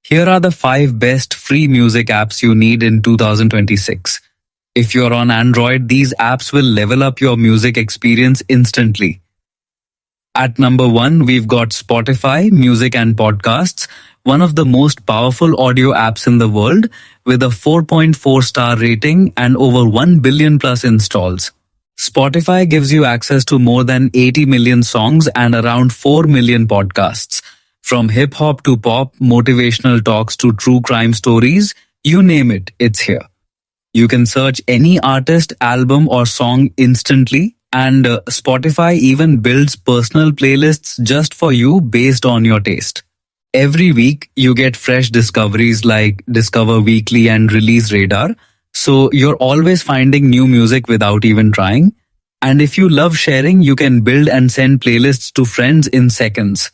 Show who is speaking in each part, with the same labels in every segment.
Speaker 1: Here are the 5 best free music apps you need in 2026. If you're on Android, these apps will level up your music experience instantly. At number 1, we've got Spotify, Music and Podcasts, one of the most powerful audio apps in the world, with a 4.4-star rating and over 1 billion plus installs. Spotify gives you access to more than 80 million songs and around 4 million podcasts. From hip-hop to pop, motivational talks to true crime stories, you name it, it's here. You can search any artist, album or song instantly, and Spotify even builds personal playlists just for you based on your taste. Every week, you get fresh discoveries like Discover Weekly and Release Radar, so you're always finding new music without even trying. And if you love sharing, you can build and send playlists to friends in seconds.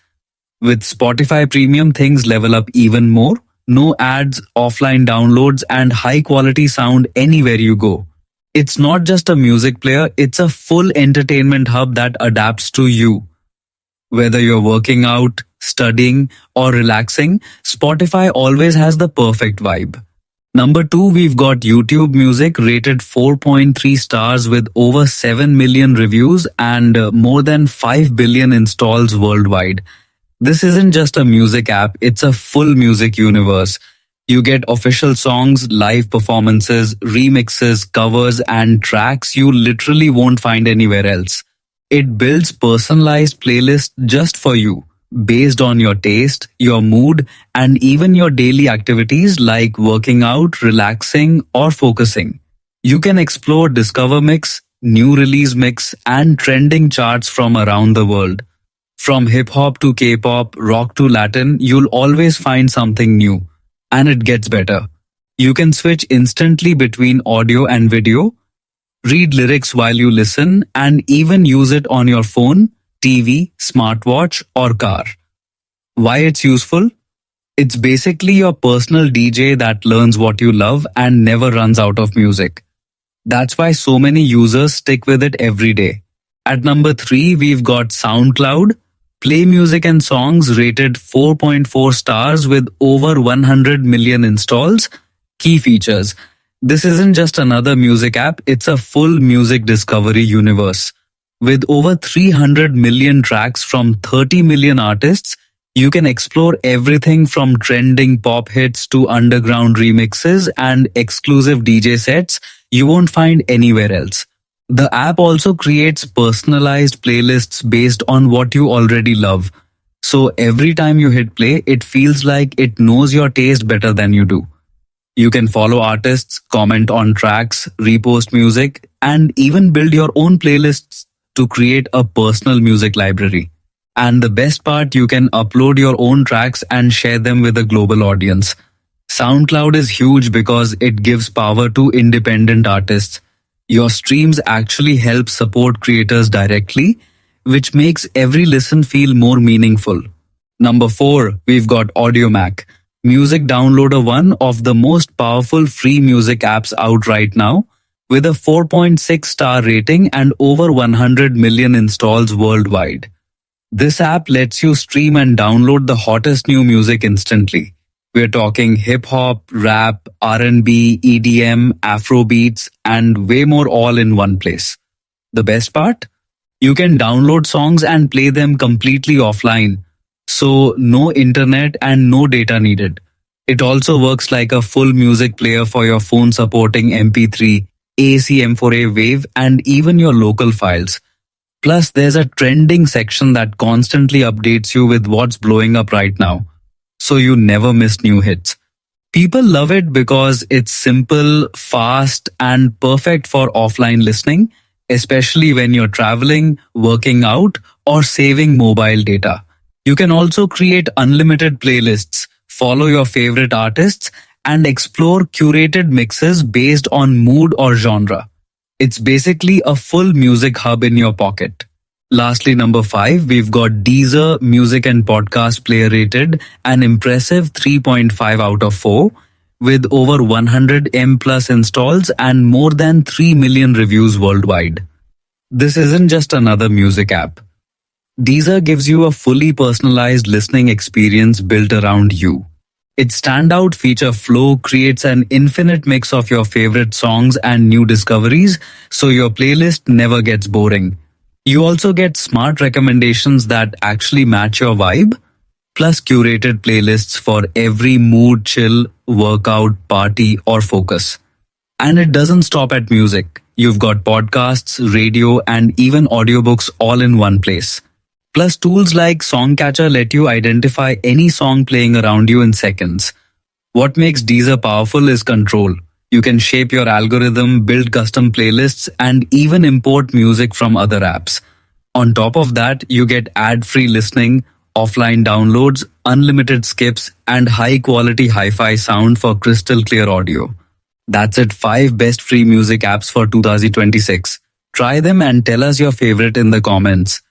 Speaker 1: With Spotify Premium, things level up even more. No ads, offline downloads, and high-quality sound anywhere you go. It's not just a music player, it's a full entertainment hub that adapts to you. Whether you're working out, studying, or relaxing, Spotify always has the perfect vibe. Number 2, we've got YouTube Music, rated 4.3 stars with over 7 million reviews and more than 5 billion installs worldwide. This isn't just a music app, it's a full music universe. You get official songs, live performances, remixes, covers, and tracks you literally won't find anywhere else. It builds personalized playlists just for you, based on your taste, your mood, and even your daily activities like working out, relaxing, or focusing. You can explore Discover Mix, New Release Mix, and trending charts from around the world. From hip-hop to K-pop, rock to Latin, you'll always find something new. And it gets better. You can switch instantly between audio and video, read lyrics while you listen, and even use it on your phone, TV, smartwatch, or car. Why it's useful? It's basically your personal DJ that learns what you love and never runs out of music. That's why so many users stick with it every day. At number 3, we've got SoundCloud. Play music and songs, rated 4.4 stars with over 100 million installs. Key features. This isn't just another music app, it's a full music discovery universe. With over 300 million tracks from 30 million artists, you can explore everything from trending pop hits to underground remixes and exclusive DJ sets you won't find anywhere else. The app also creates personalized playlists based on what you already love. So every time you hit play, it feels like it knows your taste better than you do. You can follow artists, comment on tracks, repost music, and even build your own playlists to create a personal music library. And the best part, you can upload your own tracks and share them with a global audience. SoundCloud is huge because it gives power to independent artists. Your streams actually help support creators directly, which makes every listen feel more meaningful. Number 4, we've got Audiomack, music downloader, one of the most powerful free music apps out right now, with a 4.6-star rating and over 100 million installs worldwide. This app lets you stream and download the hottest new music instantly. We're talking hip-hop, rap, R&B, EDM, Afrobeats, and way more all in one place. The best part? You can download songs and play them completely offline, so no internet and no data needed. It also works like a full music player for your phone, supporting MP3, AAC M4A Wave, and even your local files. Plus, there's a trending section that constantly updates you with what's blowing up right now, so you never miss new hits. People love it because it's simple, fast, and perfect for offline listening, especially when you're traveling, working out, or saving mobile data. You can also create unlimited playlists, follow your favorite artists, and explore curated mixes based on mood or genre. It's basically a full music hub in your pocket. Lastly, number 5, we've got Deezer Music and Podcast Player, rated an impressive 3.5 out of 4, with over 100 M plus installs and more than 3 million reviews worldwide. This isn't just another music app. Deezer gives you a fully personalized listening experience built around you. Its standout feature Flow creates an infinite mix of your favorite songs and new discoveries, so your playlist never gets boring. You also get smart recommendations that actually match your vibe, plus curated playlists for every mood, chill, workout, party, or focus. And it doesn't stop at music. You've got podcasts, radio, and even audiobooks all in one place. Plus, tools like Songcatcher let you identify any song playing around you in seconds. What makes Deezer powerful is control. You can shape your algorithm, build custom playlists, and even import music from other apps. On top of that, you get ad-free listening, offline downloads, unlimited skips, and high-quality hi-fi sound for crystal clear audio. That's it, 5 best free music apps for 2026. Try them and tell us your favorite in the comments.